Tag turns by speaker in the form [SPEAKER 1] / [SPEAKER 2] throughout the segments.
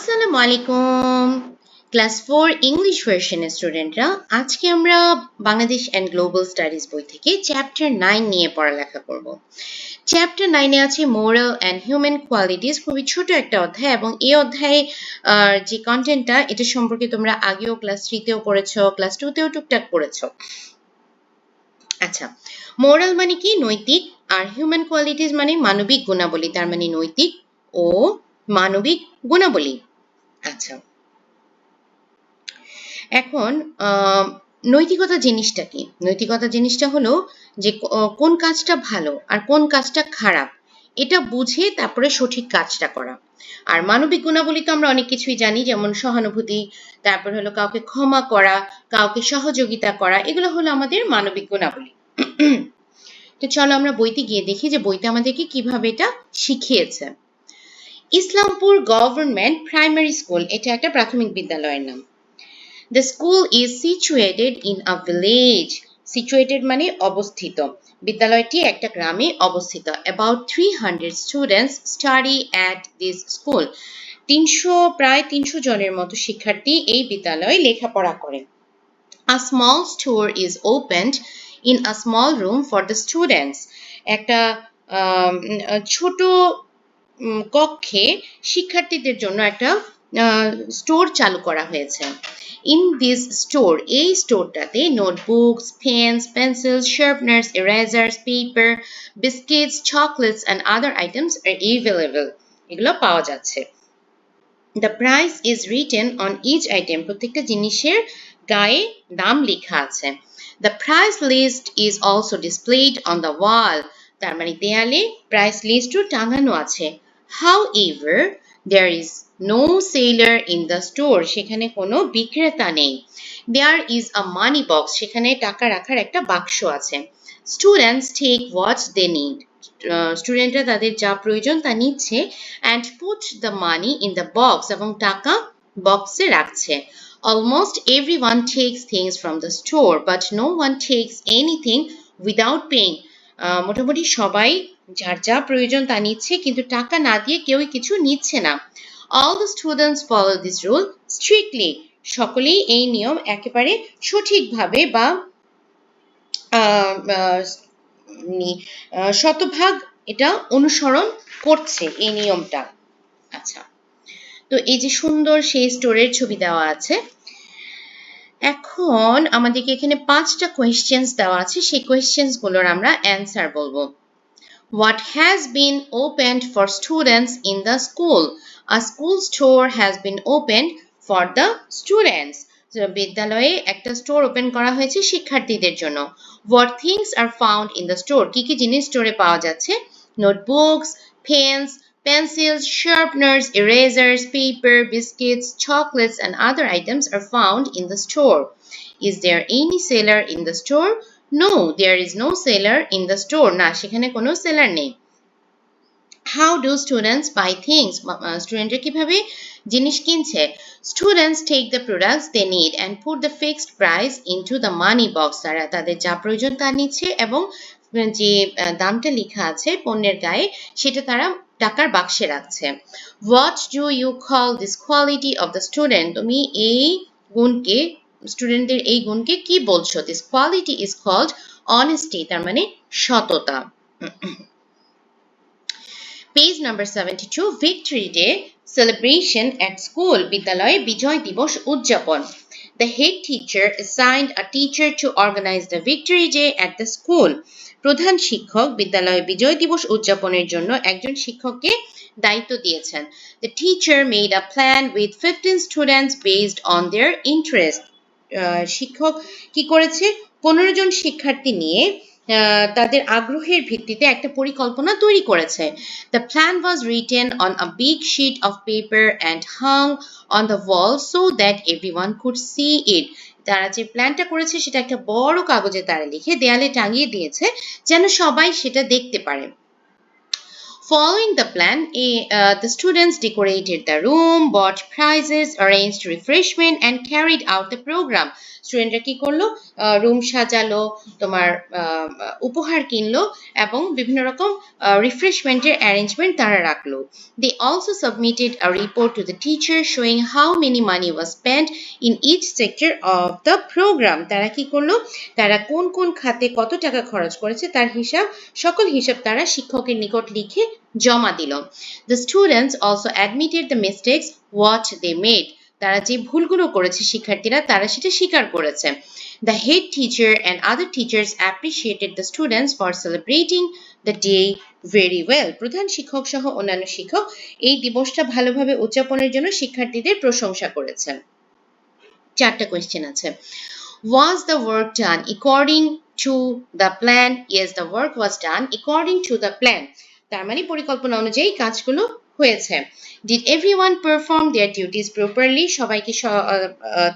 [SPEAKER 1] আসসালামু আলাইকুম class 4 English ভার্সনের স্টুডেন্টরা আজকে আমরা বাংলাদেশ এন্ড গ্লোবাল স্টাডিজ বই থেকে চ্যাপ্টার 9 নিয়ে পড়ালেখা করব। চ্যাপ্টার 9 এ আছে মোরাল এন্ড হিউম্যান কোয়ালিটিস, খুবই ছোট একটা অধ্যায় এবং এই অধ্যায়ে যে কন্টেন্টটা এটা সম্পর্কে তোমরা আগেও ক্লাস 3 তেও পড়েছো, ক্লাস 2 তেও টুকটাক পড়েছো। আচ্ছা, মোরাল মানে কি? নৈতিক। আর হিউম্যান কোয়ালিটিস মানে মানবিক গুণাবলী, তার মানে নৈতিক ও মানবিক গুণাবলী। আচ্ছা, এখন নৈতিকতা জিনিসটা কি? নৈতিকতা জিনিসটা হলো যে কোন কাজটা ভালো আর কোন কাজটা খারাপ এটা বুঝে তারপরে সঠিক কাজটা করা। আর মানবিক গুণাবলী তো আমরা অনেক কিছুই জানি, যেমন সহানুভূতি, তারপর হলো কাউকে ক্ষমা করা, কাউকে সহযোগিতা করা, এগুলো হলো আমাদের মানবিক গুণাবলী। তো চলো আমরা বইতে গিয়ে দেখি যে বইতে আমাদেরকে কিভাবে এটা শিখিয়েছে। ইসলামপুর গভর্নমেন্ট প্রাইমারি স্কুল, এটা একটা প্রাথমিক বিদ্যালয়ের নাম। The school is situated in a village. Situated মানে অবস্থিত। বিদ্যালয়টি একটা গ্রামে অবস্থিত। About 300 students study at this school. প্রায় 300 জনের মতো শিক্ষার্থী এই বিদ্যালয়ে লেখাপড়া করে। A small store is opened in a small room for the students. একটা ছোট কক্ষে শিক্ষার্থীদের জন্য একটা স্টোর চালু করা হয়েছে। In this store, এই স্টোরটাতে notebooks, pens, pencils, sharpeners, erasers, paper, biscuits, chocolates and other items are available. এগুলো পাওয়া যাচ্ছে। The price is written on each item. প্রত্যেকটা জিনিসের গায়ে দাম লেখা আছে। The price list is also displayed on the wall. তার মানে দেয়ালে প্রাইস লিস্টও টাঙানো আছে। However, there is no seller in the store. সেখানে কোনো বিক্রেতা নেই। There is a money box. সেখানে টাকা রাখার একটা বাক্স আছে। Students take what they need. স্টুডেন্টরা তাদের যা প্রয়োজন তা নিচ্ছে and put the money in the box, এবং টাকা বক্সে রাখছে। Almost everyone takes things from the store, but no one takes anything without paying. মোটামুটি সবাই যার যা প্রয়োজন তা নিচ্ছে, কিন্তু টাকা না দিয়ে কেউই কিছু নিচ্ছে না। All the students follow this rule strictly. সকলেই এই নিয়ম একেবারে সঠিকভাবে বা শতভাগ এটা অনুসরণ করছে এই নিয়মটা। আচ্ছা, তো এই যে সুন্দর সেই স্টোরের ছবি দেওয়া আছে। এখন আমাদেরকে এখানে 5টা কোয়েশ্চেন্স দেওয়া আছে, সেই কোয়েশ্চেন্স গুলোর আমরা অ্যান্সার বলবো। What has been opened for students in the school? A school store has been opened for the students. বিদ্যালয়ে একটা স্টোর ওপেন করা হয়েছে শিক্ষার্থীদের জন্য। What things are found in the store? কি কি জিনিস স্টোরে পাওয়া যাচ্ছে? Notebooks, pens, pencils, sharpeners, erasers, paper, biscuits, chocolates and other items are found in the store. Is there any seller in the store? No, there is no seller in the store. না, সেখানে কোনো seller নেই। How do students buy things? স্টুডেন্টরা কিভাবে জিনিস কিনছে? Students take the products they need and put the fixed price into the money box. তারা তাদের যা প্রয়োজন তা নিচ্ছে এবং যে দামটা লেখা আছে পণ্যের গায়ে সেটা তারা টাকার বাক্সে রাখছে। What do you call this quality of the student? তুমি এই গুণকে, স্টুডেন্টদের এই গুণকে কি বলছো? This quality is called honesty. তার মানে সততা। Page number 72, Victory Day celebration at school. বিদ্যালয়ে বিজয় দিবস উদযাপন। The head teacher assigned a teacher to organize the Victory Day at the school. প্রধান শিক্ষক বিদ্যালয়ে বিজয় দিবস উদযাপনের জন্য একজন শিক্ষককে দায়িত্ব দিয়েছেন। The teacher made a plan with 15 students based on their interest. শিক্ষক কি করেছে? 15 জন শিক্ষার্থী নিয়ে তাদের আগ্রহের ভিত্তিতে একটা পরিকল্পনা তৈরি করেছে। The plan was written on a big sheet of paper and hung on the wall so that everyone could see it. তারা যে প্ল্যানটা করেছে সেটা একটা বড় কাগজে তারা লিখে দেয়ালে টাঙিয়ে দিয়েছে যেন সবাই সেটা দেখতে পারে। Following the plan, the students decorated the room, bought prizes, arranged refreshment, and carried out the program. স্টুডেন্টরা কি করলো, রুম সাজালো, তোমার উপহার কিনলো এবং বিভিন্ন রকম রিফ্রেশমেন্টের অ্যারেঞ্জমেন্ট তারা রাখলো। They also submitted a report to the teacher showing how many money was spent in each sector of the program. তারা কি করলো, তারা কোন কোন খাতে কত টাকা খরচ করেছে তার সকল হিসাব তারা শিক্ষকের নিকট লিখে জমা দিল। The students also admitted the mistakes what they made. তারা যে ভুলগুলো করেছে শিক্ষার্থীরা তারা সেটা স্বীকার করেছে। The head teacher and other teachers appreciated the students for celebrating the day very well. প্রধান শিক্ষক সহ অন্যান্য শিক্ষক এই দিবসটা ভালোভাবে উদযাপনের জন্য শিক্ষার্থীদের প্রশংসা করেছেন। 4টা কোয়েশ্চেন আছে। Was the work done according to the plan? Yes, the work was done according to the plan. তার মানে পরিকল্পনা অনুযায়ী কাজগুলো হয়েছে। Did everyone perform their duties properly? সবাই কি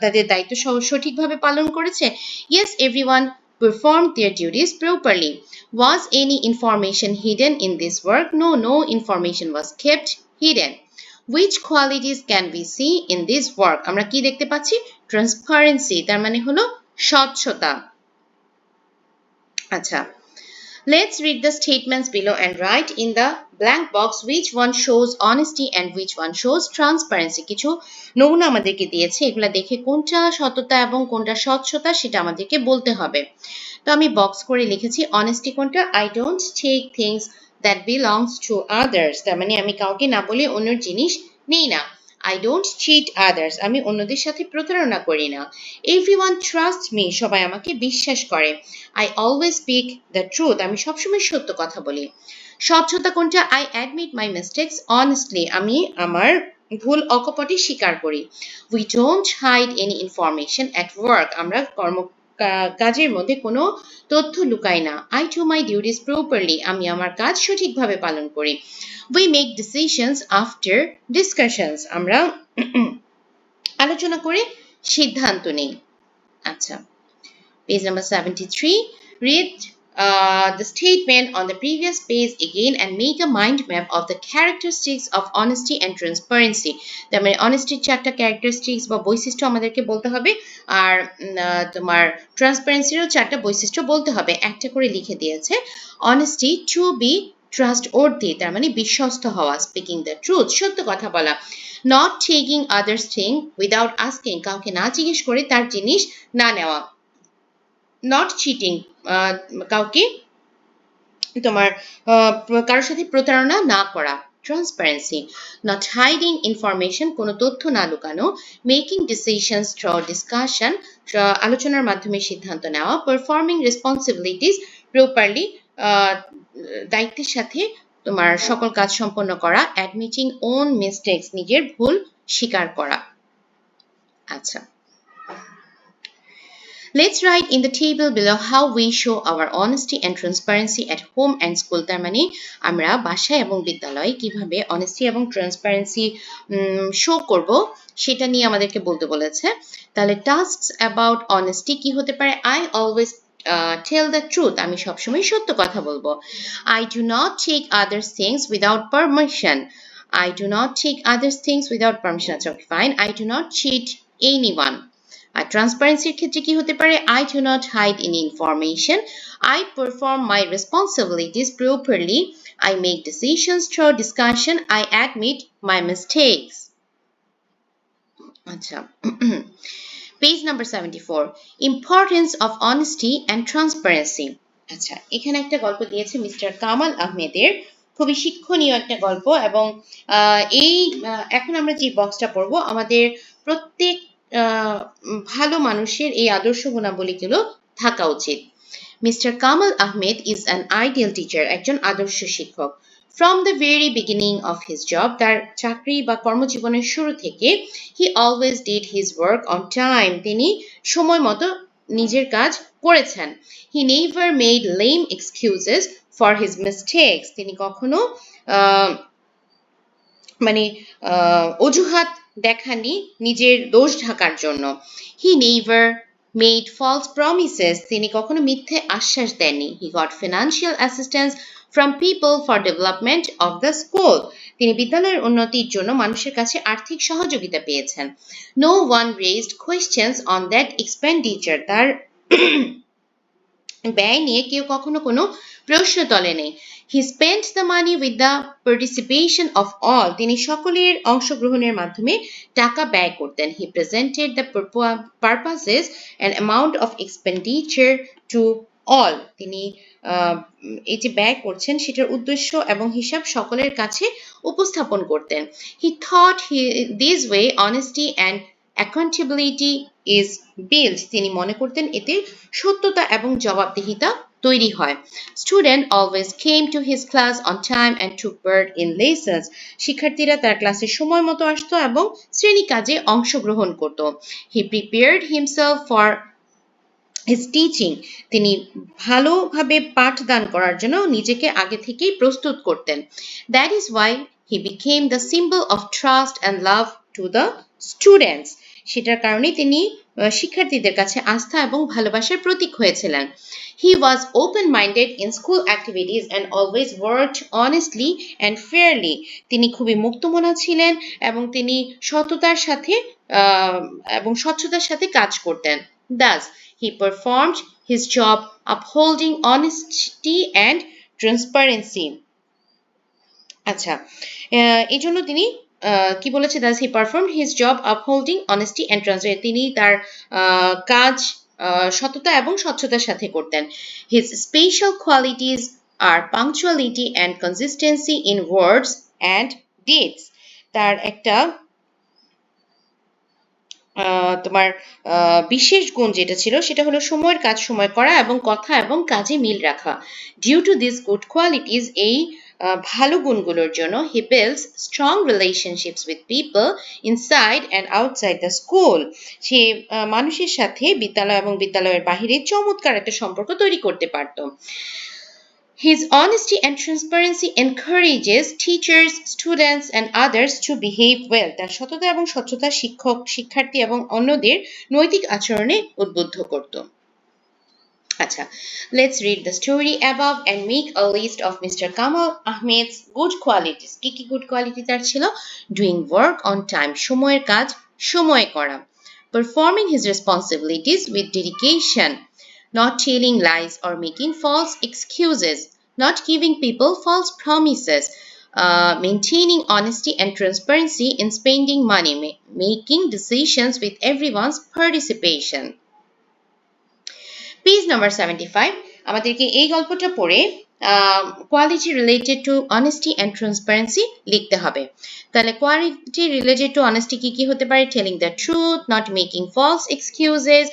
[SPEAKER 1] তাদের দায়িত্ব সঠিকভাবে পালন করেছে? Yes, everyone performed their duties properly. Was any information hidden in this work? No, no information was kept hidden. Which qualities can we see in this work? আমরা কি দেখতে পাচ্ছি? Transparency, তার মানে হলো স্বচ্ছতা। আচ্ছা, let's read the statements below and write in the blank box which one shows honesty and which one shows transparency. কিছু নমুনা আমাদেরকে দিয়েছে, এগুলা দেখে কোনটা সততা এবং কোনটা স্বচ্ছতা সেটা আমাদেরকে বলতে হবে। তো আমি বক্স করে লিখেছি honesty কোনটা, I don't take things that belongs to others. তার মানে আমি কাউকে না বলে অন্যের জিনিস নেই না। I don't cheat others. আমি অন্যদের সাথে প্রতারণা করি না। Everyone trusts me. সবাই আমাকে বিশ্বাস করে। I always speak the truth. আমি সবসময় সত্য কথা বলি। স্বচ্ছতা কোনটা, I admit my mistakes honestly. আমি আমার ভুল অকপটে স্বীকার করি। We don't hide any information at work. আমরা কাজের মধ্যে কোনো তথ্য লুকাই না। I do my duties properly. আমি আমার কাজ সঠিকভাবে পালন করি। We make decisions after discussions. আমরা আলোচনা করে সিদ্ধান্ত নেই। আচ্ছা, page number 73. Read the statement on the previous page again and make a mind map of the characteristics of honesty and transparency. তার মানে honesty 4টা characteristics বা বৈশিষ্ট্য আমাদেরকে বলতে হবে, আর তোমার transparency এরও 4টা বৈশিষ্ট্য বলতে হবে। একটা করে লিখে দিয়েছে। Honesty, to be trustworthy, তার মানে বিশ্বস্ত হওয়া, speaking the truth, সত্য কথা বলা। Not taking others thing without asking, কাউকে না জিজ্ঞেস করে তার জিনিস না নেওয়া। Not cheating, কাউকে তোমার কারোর সাথে প্রতারণা না করা। Transparency, not hiding information, কোনো তথ্য না লুকানো। Making decisions through discussion, আলোচনার মাধ্যমে সিদ্ধান্ত নেওয়া। Performing responsibilities properly, দায়িত্বের সাথে তোমার সকল কাজ সম্পন্ন করা। Admitting own mistakes, নিজের ভুল স্বীকার করা। আচ্ছা, let's write in the table below how we show our honesty and transparency at home and school. তার মানে আমরা বাসায় এবং বিদ্যালয়ে কিভাবে honesty এবং transparency শো করব সেটা নিয়ে আমাদেরকে বলতে বলেছে। তাহলে tasks about honesty কি হতে পারে, I always tell the truth. আমি সবসময় সত্য কথা বলবো। I do not take others things without permission. I do not take others things without permission. আচ্ছা, fine. I do not cheat anyone. আর ট্রান্সপারেন্সির ক্ষেত্রে কি হতে পারে, I do not hide any information. I perform my responsibilities properly. I make decisions through discussion. I admit my mistakes. আচ্ছা, page number 74. Importance of honesty and transparency. আচ্ছা, এখানে একটা গল্প দিয়েছে মিস্টার কামাল আহমেদের, খুবই শিক্ষণীয় একটা গল্প, এবং এই এখন আমরা যে বক্সটা পড়বো আমাদের প্রত্যেক ভালো মানুষের এই আদর্শ গুণাবলীগুলো থাকা উচিত। Mr. Kamal Ahmed is an ideal teacher, একজন আদর্শ শিক্ষক। From the very beginning of his job, তার চাকরি বা কর্মজীবনের শুরু থেকে, he always did his work on time. তিনি সময় মতো নিজের কাজ করেছেন। He never made lame excuses for his mistakes. তিনি কখনো মানে অজুহাত দেখাননি নিজের দোষ ঢাকার জন্য। He never made false promises, তিনি কখনো মিথ্যে আশ্বাস দেননি। He got financial assistance from people for development of the school, তিনি বিদ্যালয়ের উন্নতির জন্য মানুষের কাছে আর্থিক সহযোগিতা পেয়েছেন। No one raised questions on that expenditure, তার ব্যয় নিয়ে কেউ কখনো কোনো প্রশ্ন তোলেনি। He spent the money with the participation of all, তিনি সকলের অংশগ্রহণের মাধ্যমে টাকা ব্যয় করতেন। He presented the purposes and amount of expenditure to all, তিনি এই যে ব্যয় করছেন সেটার উদ্দেশ্য এবং হিসাব সকলের কাছে উপস্থাপন করতেন। He thought this way honesty and accountability is built, তিনি মনে করতেন এতে সত্যতা এবং জবাবদিহিতা তৈরি হয়। Student always came to his class on time and took part in lessons, শিক্ষার্থীরা তার ক্লাসে সময় মতো আসতো এবং শ্রেণী কাজে অংশগ্রহণ করত। He prepared himself for his teaching, তিনি ভালোভাবে পাঠদান করার জন্য নিজেকে আগে থেকেই প্রস্তুত করতেন। That is why he became the symbol of trust and love to the students, সেটার কারণে তিনি শিক্ষার্থীদের কাছে আস্থা এবং ভালোবাসার প্রতীক হয়েছিলেন। He was open-minded in school activities and always worked honestly and fairly, তিনি খুবই মুক্তমনা ছিলেন এবং তিনি সততার সাথে এবং স্বচ্ছতার সাথে কাজ করতেন। Thus, he performed his job upholding honesty and transparency. আচ্ছা, এই জন্য তিনি কি বলেছে, thus he performed his job upholding honesty and transparency, তিনি তার কাজ সততা এবং স্বচ্ছতার সাথে করতেন। His special qualities are punctuality and consistency in words and deeds, তার একটা তোমার বিশেষ গুণ যেটা ছিল সেটা হলো সময়ের কাজ সময় করা এবং কথা এবং কাজে মিল রাখা। Due to these good qualities, এই ভালো গুণগুলোর জন্য he builds strong relationships with people inside and outside the school, সে মানুষের সাথে বিদ্যালয় এবং বিদ্যালয়ের বাহিরে চমৎকার একটা সম্পর্ক তৈরি করতে পারত। His honesty and transparency encourages teachers, students and others to behave well, তার সততা এবং স্বচ্ছতা শিক্ষক, শিক্ষার্থী এবং অন্যদের নৈতিক আচরণে উদ্বুদ্ধ করত। আচ্ছা, let's read the story above and make a list of Mr. Kamal Ahmed's good qualities. কি কি good quality তার ছিল? Doing work on time, সময়ের কাজ সময়ে করা। Performing his responsibilities with dedication, not telling lies or making false excuses, not giving people false promises, maintaining honesty and transparency in spending money, making decisions with everyone's participation. Page number 75, আমাদেরকে এই গল্পটা পড়ে quality related to honesty and transparency লিখতে হবে। তাহলে quality related to honesty কি কি হতে পারে? Telling the truth, not making false excuses,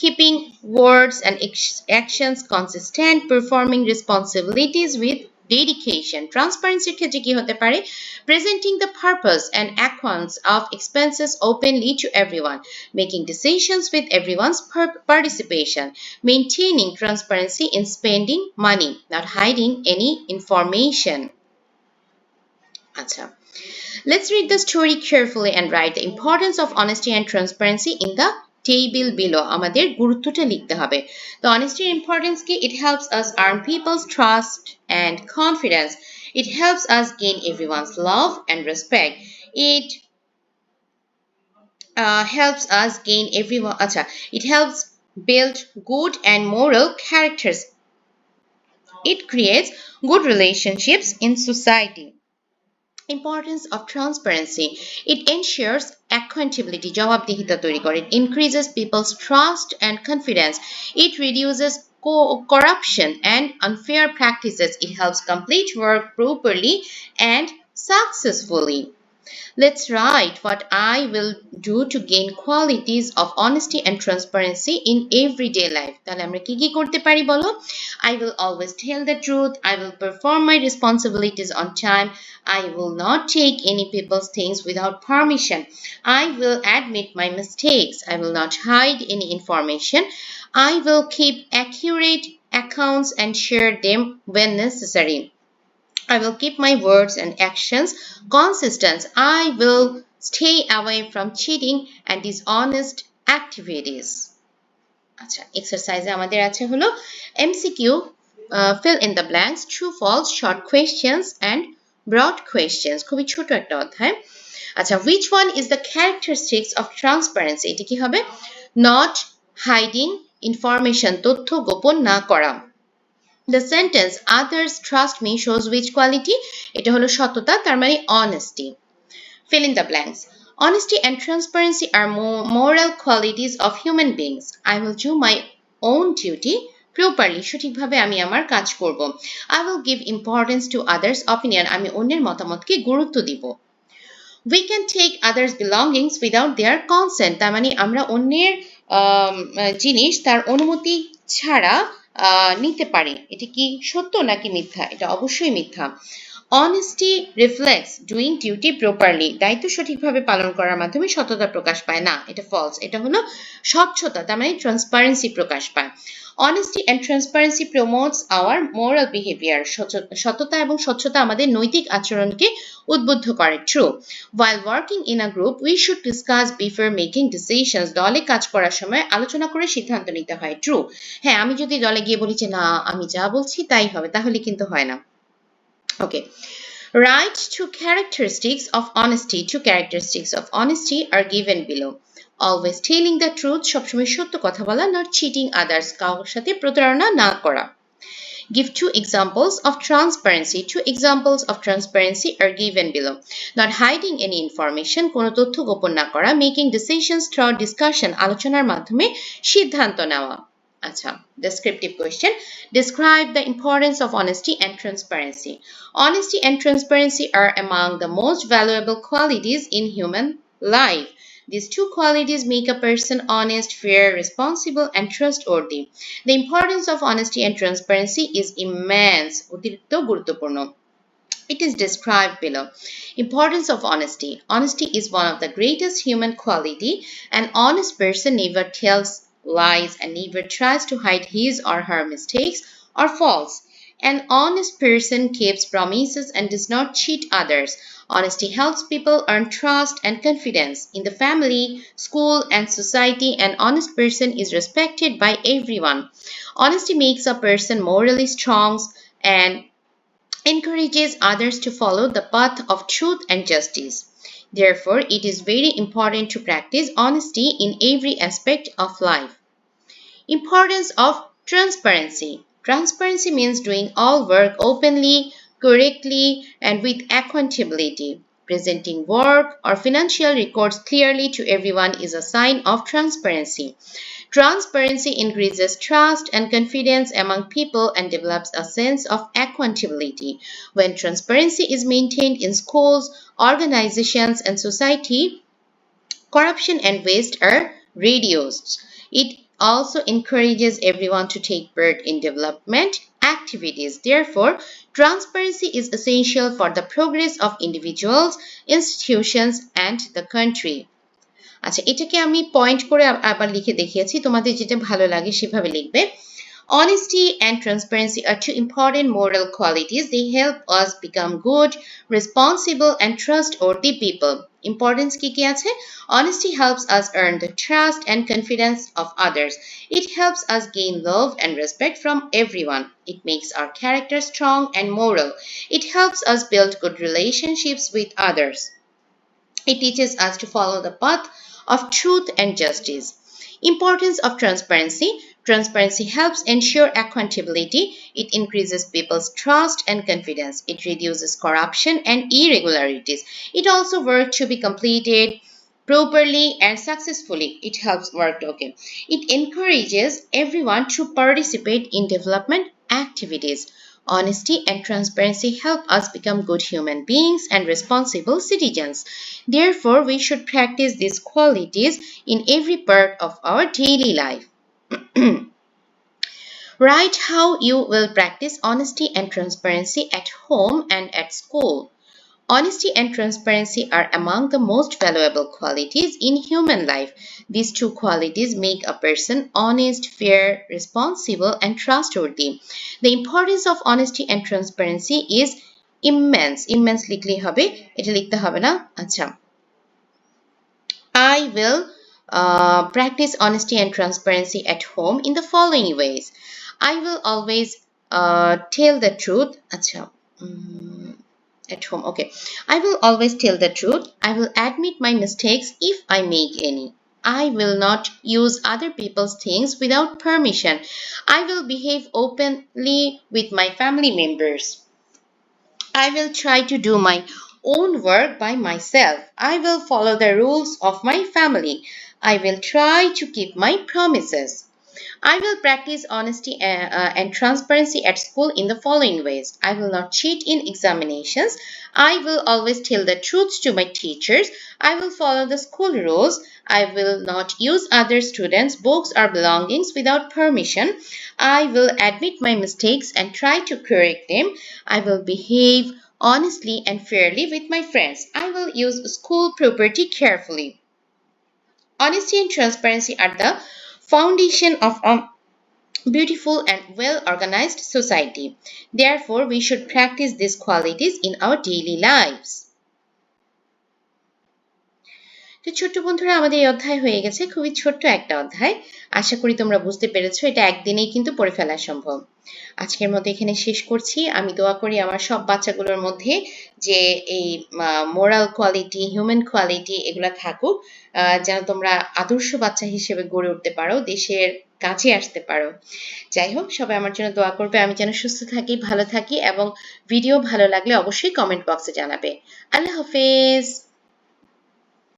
[SPEAKER 1] keeping words and actions consistent, performing responsibilities with dedication. Transparency ক্ষেত্রে কি হতে পারে? Presenting the purpose and accounts of expenses openly to everyone, making decisions with everyone's participation, maintaining transparency in spending money, not hiding any information. আচ্ছা, let's read the story carefully and write the importance of honesty and transparency in the table below. আমাদের গুরুত্বটা লিখতে হবে। The honesty importance কি? It helps us earn people's trust and confidence. It helps us gain everyone's love and respect. It helps us gain everyone. It helps build good and moral characters. It creates good relationships in society. Importance of transparency. It ensures accountability, জবাবদিহিতা তৈরি করে. It increases people's trust and confidence. It reduces corruption and unfair practices. It helps complete work properly and successfully. Let's write what I will do to gain qualities of honesty and transparency in everyday life. তাহলে আমরা কি কি করতে পারি বলো? I will always tell the truth. I will perform my responsibilities on time. I will not take any people's things without permission. I will admit my mistakes. I will not hide any information. I will keep accurate accounts and share them when necessary. I will keep my words and actions consistent. I will stay away from cheating and dishonest activities. আচ্ছা, এক্সারসাইজে আমাদের আছে হলো MCQ, fill in the blanks, true false, short questions and broad questions. খুবই ছোট একটা অধ্যায়। আচ্ছা, which one is the characteristics of transparency? এটি কি হবে? Not hiding information, তথ্য গোপন না করা। The sentence others trust me shows which quality? এটা হলো সততা, তার মানে honesty. Fill in the blanks. Honesty and transparency are moral qualities of human beings. I will do my own duty properly. সঠিকভাবে আমি আমার কাজ করব। I will give importance to others' opinion. আমি অন্যের মতামতকে গুরুত্ব দিব। We can take others' belongings without their consent. তার মানে আমরা অন্যের জিনিস তার অনুমতি ছাড়া নিতে পারি। এটা কি সত্য নাকি মিথ্যা? এটা অবশ্যই মিথ্যা। Honesty reflects doing duty properly. দায়িত্ব সঠিকভাবে পালন করার মাধ্যমে সততা প্রকাশ পায় না, এটা false. এটা হলো স্বচ্ছতা, তার মানে transparency প্রকাশ পায়। Honesty and transparency promotes our moral behavior. সততা এবং স্বচ্ছতা আমাদের নৈতিক আচরণকে উদ্বুদ্ধ করে। True. While working in a group, we should discuss before making decisions. দলে কাজ করার সময় আলোচনা করে সিদ্ধান্ত নিতে হয়। True. হ্যাঁ, আমি যদি দলে গিয়ে বলি যে না আমি যা বলছি তাই হবে, তাহলে কিন্তু হয় না। Okay. Write two characteristics of honesty. Two characteristics of honesty are given below. Always telling the truth, সবসময় সত্য কথা বলা, not cheating others, কারোর সাথে প্রতারণা না করা। Give two examples of transparency. Two examples of transparency are given below. Not hiding any information, কোনো তথ্য গোপন না করা, making decisions through discussion, আলোচনার মাধ্যমে সিদ্ধান্ত নেওয়া। আচ্ছা, descriptive question. Describe the importance of honesty and transparency. Honesty and transparency are among the most valuable qualities in human life. These two qualities make a person honest, fair, responsible, and trustworthy. The importance of honesty and transparency is immense. অতিরিক্ত গুরুত্বপূর্ণ. It is described below. Importance of honesty. Honesty is one of the greatest human quality. An honest person never tells lies and never tries to hide his or her mistakes or faults. An honest person keeps promises and does not cheat others. Honesty helps people earn trust and confidence. In the family, school, and society, an honest person is respected by everyone. Honesty makes a person morally strong and encourages others to follow the path of truth and justice. Therefore, it is very important to practice honesty in every aspect of life. Importance of transparency. Transparency means doing all work openly, correctly, and with accountability. Presenting work or financial records clearly to everyone is a sign of transparency. Transparency increases trust and confidence among people and develops a sense of accountability. When transparency is maintained in schools, organizations, and society, corruption and waste are reduced. It also encourages everyone to take part in development activities. Therefore, transparency is essential for the progress of individuals, institutions, and the country. আচ্ছা, এটাকে আমি point করে আবার লিখে দেখিয়েছি, তোমাদের যেটা ভালো লাগে সেভাবে লিখবে। Honesty and transparency are two important moral qualities. They help us become good, responsible, and trustworthy people. Importance কি কি আছে? Honesty helps us earn the trust and confidence of others. It helps us gain love and respect from everyone. It makes our character strong and moral. It helps us build good relationships with others. It teaches us to follow the path of truth and justice. Importance of transparency. Transparency helps ensure accountability. It increases people's trust and confidence. It reduces corruption and irregularities. It also works to be completed properly and successfully. It helps work. Okay. It encourages everyone to participate in development activities. Honesty and transparency help us become good human beings and responsible citizens. Therefore, we should practice these qualities in every part of our daily life. Write how you will practice honesty and transparency at home and at school. Honesty and transparency are among the most valuable qualities in human life. These two qualities make a person honest, fair, responsible, and trustworthy. The importance of honesty and transparency is immense. Immense লিখলেই হবে, এটা লিখতে হবে না। আচ্ছা, I will practice honesty and transparency at home in the following ways. I will always tell the truth. Acha, at home, okay. I will always tell the truth. I will admit my mistakes if I make any. I will not use other people's things without permission. I will behave openly with my family members. I will try to do my own work by myself. I will follow the rules of my family. I will try to keep my promises. I will practice honesty and transparency at school in the following ways. I will not cheat in examinations. I will always tell the truth to my teachers. I will follow the school rules. I will not use other students' books or belongings without permission. I will admit my mistakes and try to correct them. I will behave honestly and fairly with my friends. I will use school property carefully. Honesty and transparency are the foundation of a beautiful and well organized society. Therefore, we should practice these qualities in our daily lives. তো ছোট্ট বন্ধুরা, আমাদের এই অধ্যায় হয়ে গেছে। খুবই ছোট্ট একটা অধ্যায়। আশা করি তোমরা বুঝতে পেরেছো, এটা একদিনেই কিন্তু পড়ে ফেলা সম্ভব। আজকের মতো এখানে শেষ করছি। আমি দোয়া করি আমার সব বাচ্চাগুলোর মধ্যে যে এই মোরাল কোয়ালিটি, হিউম্যান কোয়ালিটি এগুলা থাকুক, যেন তোমরা আদর্শ বাচ্চা হিসেবে গড়ে উঠতে পারো, দেশের কাছে আসতে পারো। যাই হোক, সবাই আমার জন্য দোয়া করবে, আমি যেন সুস্থ থাকি, ভালো থাকি, এবং ভিডিও ভালো লাগলে অবশ্যই কমেন্ট বক্সে জানাবে। আল্লাহ হাফেজ।